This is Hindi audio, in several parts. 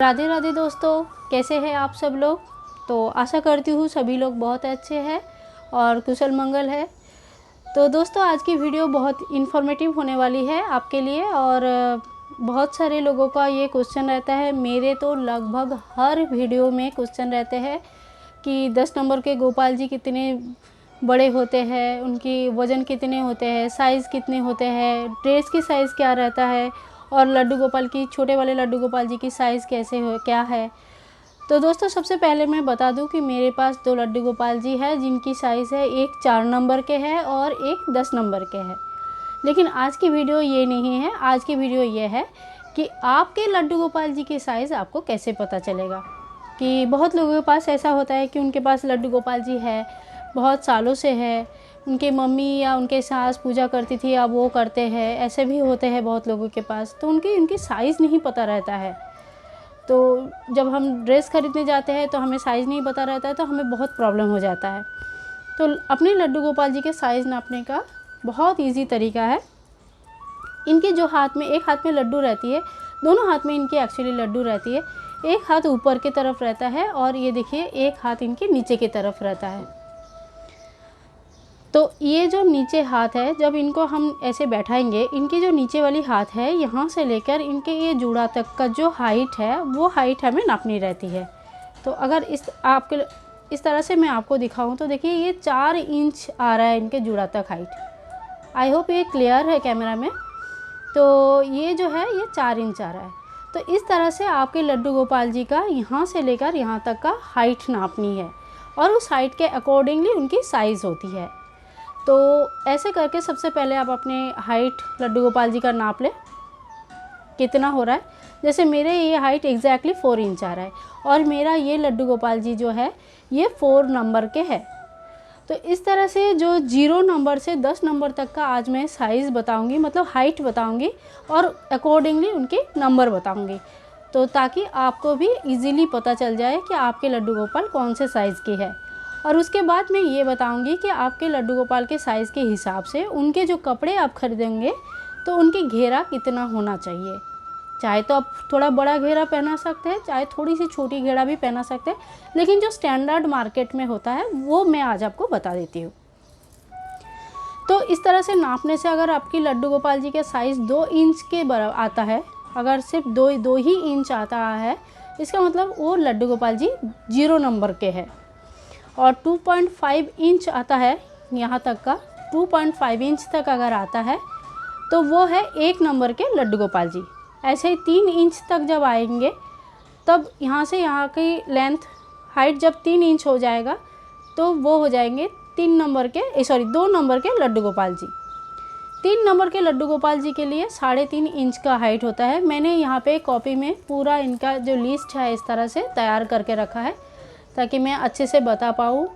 राधे राधे दोस्तों, कैसे हैं आप सब लोग। तो आशा करती हूँ सभी लोग बहुत अच्छे हैं और कुशल मंगल है। तो दोस्तों, आज की वीडियो बहुत इन्फॉर्मेटिव होने वाली है आपके लिए। और बहुत सारे लोगों का ये क्वेश्चन रहता है, मेरे तो लगभग हर वीडियो में क्वेश्चन रहते हैं कि 10 नंबर के गोपाल जी कितने बड़े होते हैं, उनकी वज़न कितने होते हैं, साइज़ कितने होते हैं, ड्रेस की साइज़ क्या रहता है, और लड्डू गोपाल की, छोटे वाले लड्डू गोपाल जी की साइज़ कैसे हो क्या है। तो दोस्तों, सबसे पहले मैं बता दूं कि मेरे पास 2 लड्डू गोपाल जी है जिनकी साइज़ है, एक 4 नंबर के है और एक 10 नंबर के है। लेकिन आज की वीडियो ये नहीं है। आज की वीडियो ये है कि आपके लड्डू गोपाल जी की साइज़ आपको कैसे पता चलेगा। कि बहुत लोगों के पास ऐसा होता है कि उनके पास लड्डू गोपाल जी है, बहुत सालों से है, उनके मम्मी या उनके सास पूजा करती थी, अब वो करते हैं, ऐसे भी होते हैं बहुत लोगों के पास। तो उनकी साइज़ नहीं पता रहता है। तो जब हम ड्रेस खरीदने जाते हैं तो हमें साइज़ नहीं पता रहता है, तो हमें बहुत प्रॉब्लम हो जाता है। तो अपने लड्डू गोपाल जी के साइज़ नापने का बहुत ईजी तरीका है। इनके जो हाथ में, एक हाथ में लड्डू रहती है, दोनों हाथ में इनकी एक्चुअली लड्डू रहती है। एक हाथ ऊपर की तरफ रहता है और ये देखिए एक हाथ इनके नीचे की तरफ रहता है। तो ये जो नीचे हाथ है, जब इनको हम ऐसे बैठाएंगे, इनकी जो नीचे वाली हाथ है, यहाँ से लेकर इनके ये जूड़ा तक का जो हाइट है, वो हाइट हमें नापनी रहती है। तो अगर इस तरह से मैं आपको दिखाऊं तो देखिए ये 4 इंच आ रहा है इनके जूड़ा तक हाइट। आई होप ये क्लियर है कैमरा में। तो ये जो है ये 4 इंच आ रहा है। तो इस तरह से आपके लड्डू गोपाल जी का यहाँ से लेकर यहाँ तक का हाइट नापनी है और उस हाइट के अकॉर्डिंगली उनकी साइज़ होती है। तो ऐसे करके सबसे पहले आप अपने हाइट लड्डू गोपाल जी का नाप लें कितना हो रहा है। जैसे मेरे ये हाइट एग्जैक्टली 4 इंच आ रहा है और मेरा ये लड्डू गोपाल जी जो है ये 4 नंबर के है। तो इस तरह से जो 0 नंबर से 10 नंबर तक का आज मैं साइज़ बताऊंगी, मतलब हाइट बताऊंगी और अकॉर्डिंगली उनके नंबर बताऊंगी। तो ताकि आपको भी इजीली पता चल जाए कि आपके लड्डू गोपाल कौन से साइज़ की है। और उसके बाद मैं ये बताऊंगी कि आपके लड्डू गोपाल के साइज़ के हिसाब से उनके जो कपड़े आप खरीदेंगे तो उनकी घेरा कितना होना चाहिए। चाहे तो आप थोड़ा बड़ा घेरा पहना सकते हैं, चाहे थोड़ी सी छोटी घेरा भी पहना सकते हैं, लेकिन जो स्टैंडर्ड मार्केट में होता है वो मैं आज आपको बता देती हूँ। तो इस तरह से नापने से अगर आपकी लड्डू गोपाल जी का साइज़ 2 इंच के बराबर आता है, अगर सिर्फ दो ही इंच आता है, इसका मतलब वो लड्डू गोपाल जी 0 नंबर के है। और 2.5 इंच आता है यहाँ तक का, 2.5 इंच तक अगर आता है तो वो है 1 नंबर के लड्डू गोपाल जी। ऐसे ही 3 इंच तक जब आएंगे तब यहाँ से यहाँ की लेंथ हाइट जब 3 इंच हो जाएगा तो वो हो जाएंगे 2 नंबर के लड्डू गोपाल जी। 3 नंबर के लड्डू गोपाल जी के लिए 3.5 इंच का हाइट होता है। मैंने यहाँ पे कॉपी में पूरा इनका जो लिस्ट है इस तरह से तैयार करके रखा है ताकि मैं अच्छे से बता पाऊँ।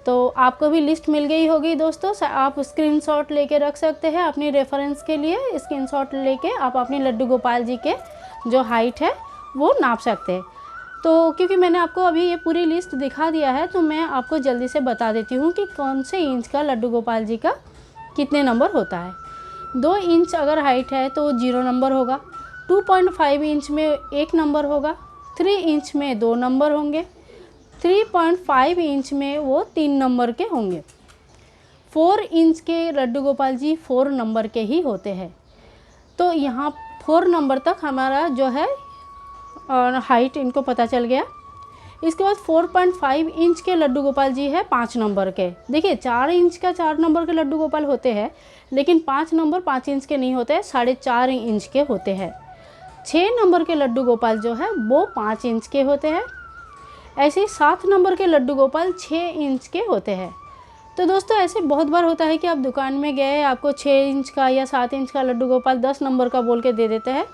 तो आपको भी लिस्ट मिल गई होगी दोस्तों, आप स्क्रीनशॉट लेके रख सकते हैं अपनी रेफरेंस के लिए। स्क्रीनशॉट लेके आप अपने लड्डू गोपाल जी के जो हाइट है वो नाप सकते हैं। तो क्योंकि मैंने आपको अभी ये पूरी लिस्ट दिखा दिया है तो मैं आपको जल्दी से बता देती हूँ कि कौन से इंच का लड्डू गोपाल जी का कितने नंबर होता है। 2 इंच अगर हाइट है तो 0 नंबर होगा, 2.5 इंच में 1 नंबर होगा, 3 इंच में 2 नंबर होंगे, 3.5 इंच में वो 3 नंबर के होंगे। 4 इंच के लड्डू गोपाल जी 4 नंबर के ही होते हैं। तो यहाँ 4 नंबर तक हमारा जो है हाइट इनको पता चल गया। इसके बाद 4.5 इंच के लड्डू गोपाल जी है 5 नंबर के। देखिए 4 इंच का 4 नंबर के लड्डू गोपाल होते हैं, लेकिन 5 नंबर 5 इंच के नहीं होते हैं, 4.5 इंच के होते हैं। 6 नंबर के लड्डू गोपाल जो है वो 5 इंच के होते हैं। ऐसे ही 7 नंबर के लड्डू गोपाल 6 इंच के होते हैं। तो दोस्तों, ऐसे बहुत बार होता है कि आप दुकान में गए, आपको 6 इंच का या 7 इंच का लड्डू गोपाल 10 नंबर का बोल के दे देते हैं।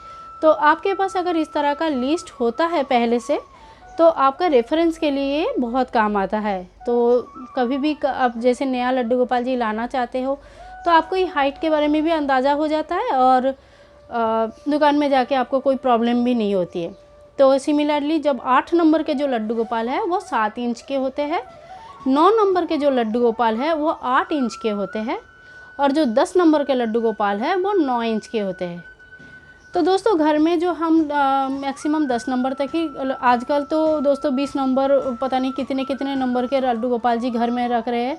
तो आपके पास अगर इस तरह का लिस्ट होता है पहले से तो आपका रेफरेंस के लिए बहुत काम आता है। तो कभी भी आप जैसे नया लड्डू गोपाल जी लाना चाहते हो तो आपको ये हाइट के बारे में भी अंदाज़ा हो जाता है और दुकान में जाके आपको कोई प्रॉब्लम भी नहीं होती है। तो सिमिलरली जब 8 नंबर के जो लड्डू गोपाल है वो 7 इंच के होते हैं, 9 नंबर के जो लड्डू गोपाल है वो 8 इंच के होते हैं और जो 10 नंबर के लड्डू गोपाल है वो 9 इंच के होते हैं। तो दोस्तों घर में जो हम मैक्सिमम 10 नंबर तक ही, आजकल तो दोस्तों 20 नंबर पता नहीं कितने कितने नंबर के लड्डू गोपाल जी घर में रख रहे हैं।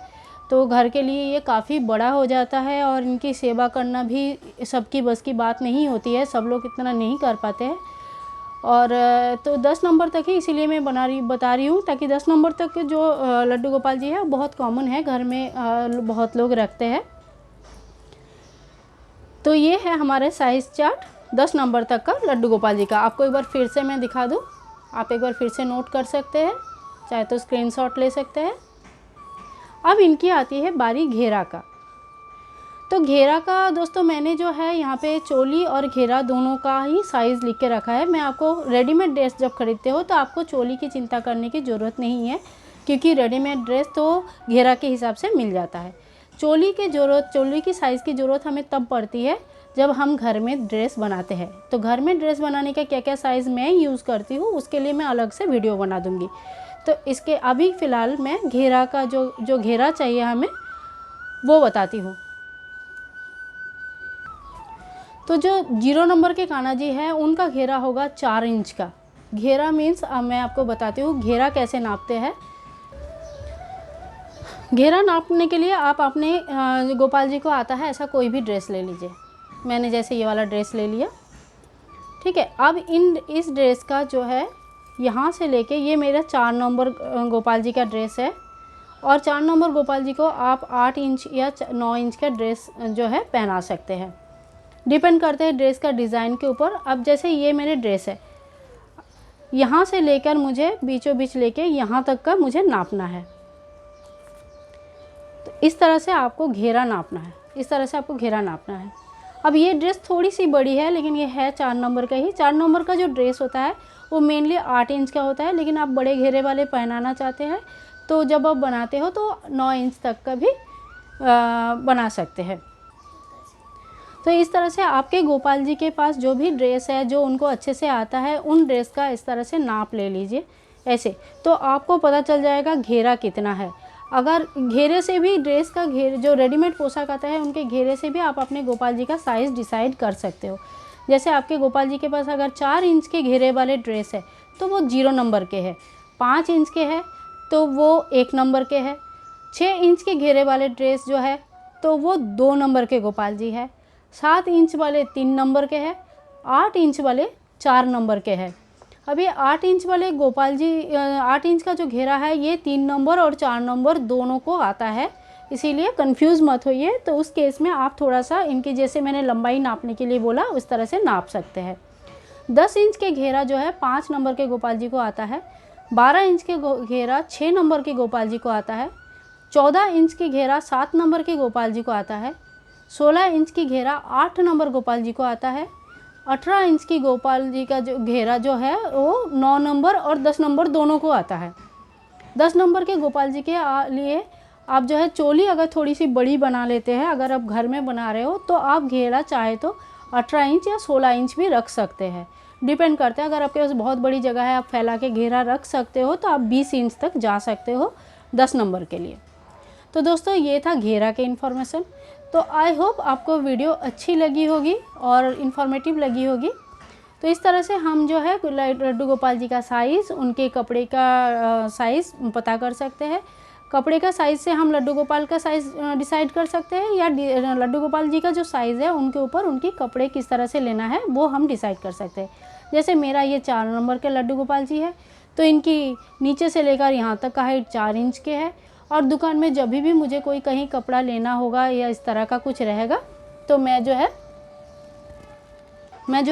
तो घर के लिए ये काफ़ी बड़ा हो जाता है और इनकी सेवा करना भी सबकी बस की बात नहीं होती है, सब लोग इतना नहीं कर पाते हैं। और तो 10 नंबर तक ही इसीलिए मैं बता रही हूँ, ताकि 10 नंबर तक जो लड्डू गोपाल जी है बहुत कॉमन है, घर में बहुत लोग रखते हैं। तो ये है हमारे साइज़ चार्ट 10 नंबर तक का लड्डू गोपाल जी का। आपको एक बार फिर से मैं दिखा दूँ, आप एक बार फिर से नोट कर सकते हैं, चाहे तो स्क्रीनशॉट ले सकते हैं। अब इनकी आती है बारी घेरा का। तो घेरा का दोस्तों मैंने जो है यहाँ पे चोली और घेरा दोनों का ही साइज़ लिख के रखा है। मैं आपको रेडीमेड ड्रेस जब खरीदते हो तो आपको चोली की चिंता करने की ज़रूरत नहीं है, क्योंकि रेडीमेड ड्रेस तो घेरा के हिसाब से मिल जाता है। चोली की साइज़ की ज़रूरत हमें तब पड़ती है जब हम घर में ड्रेस बनाते हैं। तो घर में ड्रेस बनाने का क्या क्या साइज़ मैं यूज़ करती हूँ उसके लिए मैं अलग से वीडियो बना दूँगी। तो इसके अभी फ़िलहाल मैं घेरा का जो घेरा चाहिए हमें वो बताती हूँ। तो जो 0 नंबर के कान्हा जी हैं उनका घेरा होगा 4 इंच का। घेरा मीन्स मैं आपको बताती हूँ घेरा कैसे नापते हैं। घेरा नापने के लिए आप अपने गोपाल जी को आता है ऐसा कोई भी ड्रेस ले लीजिए। मैंने जैसे ये वाला ड्रेस ले लिया, ठीक है। अब इस ड्रेस का जो है यहाँ से लेके ये मेरा 4 नंबर गोपाल जी का ड्रेस है, और 4 नंबर गोपाल जी को आप 8 इंच या 9 इंच का ड्रेस जो है पहना सकते हैं, डिपेंड करते हैं ड्रेस का डिज़ाइन के ऊपर। अब जैसे ये मेरे ड्रेस है, यहाँ से लेकर मुझे बीचों बीच लेके यहाँ तक का मुझे नापना है। तो इस तरह से आपको घेरा नापना है, इस तरह से आपको घेरा नापना है। अब ये ड्रेस थोड़ी सी बड़ी है, लेकिन ये है 4 नंबर का ही। 4 नंबर का जो ड्रेस होता है वो मेनली 8 इंच का होता है, लेकिन आप बड़े घेरे वाले पहनाना चाहते हैं तो जब आप बनाते हो तो 9 इंच तक का भी बना सकते हैं। तो इस तरह से आपके गोपाल जी के पास जो भी ड्रेस है जो उनको अच्छे से आता है, उन ड्रेस का इस तरह से नाप ले लीजिए ऐसे, तो आपको पता चल जाएगा घेरा कितना है। अगर घेरे से भी ड्रेस का जो रेडीमेड पोशाक आता है उनके घेरे से भी आप अपने गोपाल जी का साइज़ डिसाइड कर सकते हो। जैसे आपके गोपाल जी के पास अगर 4 इंच के घेरे वाले ड्रेस है तो वो 0 नंबर के है, 5 इंच के है तो वो 1 नंबर के है, 6 इंच के घेरे वाले ड्रेस जो है तो वो 2 नंबर के गोपाल जी है, 7 इंच वाले 3 नंबर के हैं, 8 इंच वाले 4 नंबर के हैं। अब ये 8 इंच वाले गोपाल जी 8 इंच का जो घेरा है ये 3 नंबर और 4 नंबर दोनों को आता है, इसीलिए कंफ्यूज मत होइए। तो उस केस में आप थोड़ा सा इनकी जैसे मैंने लंबाई नापने के लिए बोला उस तरह से नाप सकते हैं। 10 इंच के घेरा जो है 5 नंबर के गोपाल जी को आता है, 12 इंच के घेरा 6 नंबर के गोपाल जी को आता है, 14 इंच की घेरा 7 नंबर के गोपाल जी को आता है, 16 इंच की घेरा 8 नंबर गोपाल जी को आता है, 18 इंच की गोपाल जी का जो घेरा जो है वो 9 नंबर और 10 नंबर दोनों को आता है। 10 नंबर के गोपाल जी के लिए आप जो है चोली अगर थोड़ी सी बड़ी बना लेते हैं, अगर आप घर में बना रहे हो तो आप घेरा चाहे तो 18 इंच या 16 इंच भी रख सकते हैं, डिपेंड करता है। अगर आपके पास बहुत बड़ी जगह है आप फैला के घेरा रख सकते हो तो आप 20 इंच तक जा सकते हो 10 नंबर के लिए। तो दोस्तों ये था घेरा के इन्फॉर्मेशन। तो आई होप आपको वीडियो अच्छी लगी होगी और इन्फॉर्मेटिव लगी होगी। तो इस तरह से हम जो है लड्डू गोपाल जी का साइज़, उनके कपड़े का साइज़ पता कर सकते हैं। कपड़े का साइज़ से हम लड्डू गोपाल का साइज़ डिसाइड कर सकते हैं, या लड्डू गोपाल जी का जो साइज़ है उनके ऊपर उनकी कपड़े किस तरह से लेना है वो हम डिसाइड कर सकते हैं। जैसे मेरा ये 4 नंबर के लड्डू गोपाल जी है तो इनकी नीचे से लेकर यहाँ तक का हाइट 4 इंच के है, और दुकान में जब भी मुझे कोई कहीं कपड़ा लेना होगा या इस तरह का कुछ रहेगा तो मैं जो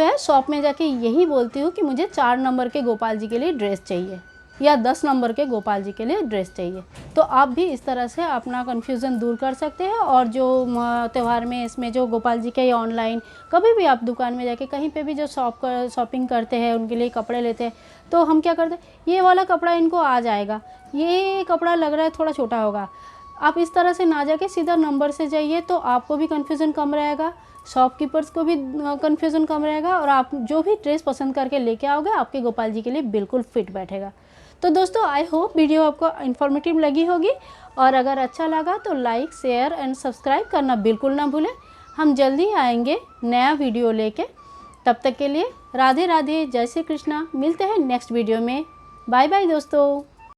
है शॉप में जाके यही बोलती हूँ कि मुझे 4 नंबर के गोपाल जी के लिए ड्रेस चाहिए या 10 नंबर के गोपाल जी के लिए ड्रेस चाहिए। तो आप भी इस तरह से अपना कन्फ्यूज़न दूर कर सकते हैं। और जो त्यौहार में इसमें जो गोपाल जी के या ऑनलाइन कभी भी आप दुकान में जाके कहीं पे भी जो शॉपिंग करते हैं उनके लिए कपड़े लेते हैं, तो हम क्या करते हैं, ये वाला कपड़ा इनको आ जाएगा, ये कपड़ा लग रहा है थोड़ा छोटा होगा। आप इस तरह से ना जाके सीधा नंबर से जाइए तो आपको भी कन्फ्यूज़न कम रहेगा, शॉपकीपर्स को भी कन्फ्यूज़न कम रहेगा, और आप जो भी ड्रेस पसंद करके लेके आओगे आपके गोपाल जी के लिए बिल्कुल फिट बैठेगा। तो दोस्तों आई होप वीडियो आपको इन्फॉर्मेटिव लगी होगी, और अगर अच्छा लगा तो लाइक, शेयर एंड सब्सक्राइब करना बिल्कुल ना भूलें। हम जल्दी आएंगे नया वीडियो लेके। तब तक के लिए राधे राधे, जय श्री कृष्णा। मिलते हैं नेक्स्ट वीडियो में। बाय बाय दोस्तों।